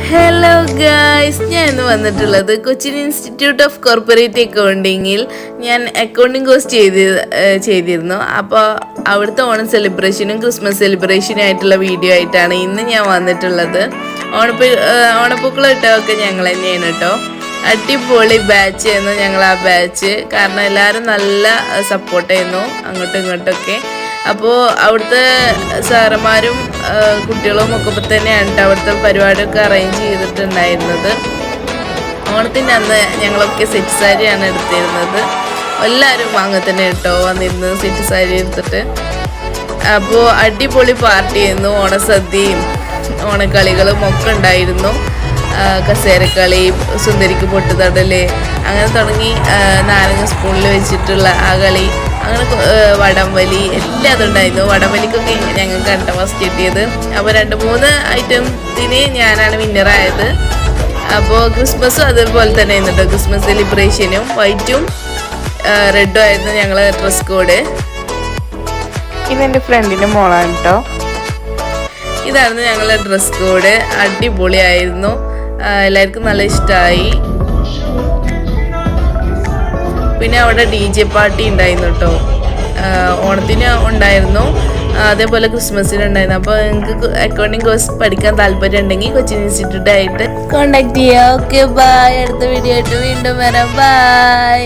Hello guys, ഞാൻ ഇന്ന് വന്നിട്ടുള്ളത് കൊച്ചിൻ ഇൻസ്റ്റിറ്റ്യൂട്ട് ഓഫ് കോർപ്പറേറ്റ് അക്കൗണ്ടിങ്ങിൽ ഞാൻ അക്കൗണ്ടിങ് കോഴ്സ് ചെയ്തിരുന്നു. അപ്പോൾ അവിടുത്തെ ഓണം സെലിബ്രേഷനും ക്രിസ്മസ് സെലിബ്രേഷനും ആയിട്ടുള്ള വീഡിയോ ആയിട്ടാണ് ഇന്ന് ഞാൻ വന്നിട്ടുള്ളത്. ഓണപ്പൂക്കളം ഇട്ടതൊക്കെ ഞങ്ങൾ തന്നെയാണ് കേട്ടോ. അടിപൊളി ബാച്ച് ആയിരുന്നു ഞങ്ങൾ ആ ബാച്ച്. കാരണം എല്ലാവരും നല്ല സപ്പോർട്ട് ചെയ്യുന്നു അങ്ങോട്ടും ഇങ്ങോട്ടൊക്കെ. അപ്പോൾ അവിടുത്തെ സാറന്മാരും കുട്ടികളും ഒക്കെ തന്നെയാണ് അവിടുത്തെ പരിപാടിയൊക്കെ അറേഞ്ച് ചെയ്തിട്ടുണ്ടായിരുന്നത്. ഓണത്തിൻ്റെ അന്ന് ഞങ്ങളൊക്കെ സെറ്റ് സാരിയാണ് എടുത്തിരുന്നത്. എല്ലാവരും അങ്ങനെ തന്നെ കേട്ടോ വന്നിരുന്നത് സെറ്റ് സാരി എടുത്തിട്ട്. അപ്പോൾ അടിപൊളി പാർട്ടി ആയിരുന്നു. ഓണസദ്യയും ഓണക്കളികളും ഒക്കെ ഉണ്ടായിരുന്നു. കസേരക്കളി, സുന്ദരിക്ക് പൊട്ടുതടല്, അങ്ങനെ തുടങ്ങി നാരങ്ങ സ്പൂണിൽ വെച്ചിട്ടുള്ള ആ കളി, അങ്ങനെ വടംവലി എല്ലാം അതുണ്ടായിരുന്നു. വടംവലിക്കൊക്കെ ഞങ്ങൾക്ക് ഫസ്റ്റ് കിട്ടിയത്. അപ്പോൾ 2-3 ഐറ്റത്തിന് ഞാനാണ് വിന്നറായത്. അപ്പോൾ ക്രിസ്മസും അതുപോലെ തന്നെ ആയിരുന്നു കേട്ടോ. ക്രിസ്മസ് സെലിബ്രേഷനും വൈറ്റും റെഡും ആയിരുന്നു ഞങ്ങളെ ഡ്രസ് കോഡ്. ഇതെൻ്റെ ഫ്രണ്ടിൻ്റെ മോളാണ് കേട്ടോ. ഇതായിരുന്നു ഞങ്ങളുടെ ഡ്രസ് കോഡ്. അടിപൊളിയായിരുന്നു, എല്ലാവർക്കും നല്ല ഇഷ്ടമായി. പിന്നെ അവിടെ DJ പാർട്ടി ഉണ്ടായിരുന്നു കേട്ടോ. ഓണത്തിന് ഉണ്ടായിരുന്നു, അതേപോലെ ക്രിസ്മസിന് ഉണ്ടായിരുന്നു. അപ്പോൾ നിങ്ങൾക്ക് അക്കൗണ്ടിങ് കോഴ്സ് പഠിക്കാൻ താല്പര്യം ഉണ്ടെങ്കിൽ കൊച്ചിൻ ഇൻസ്റ്റിറ്റ്യൂട്ട് ആയിട്ട് കോണ്ടാക്ട് ചെയ്യുക. Okay, bye. അടുത്ത വീഡിയോ ആയിട്ട് വീണ്ടും വരാം. ബൈ.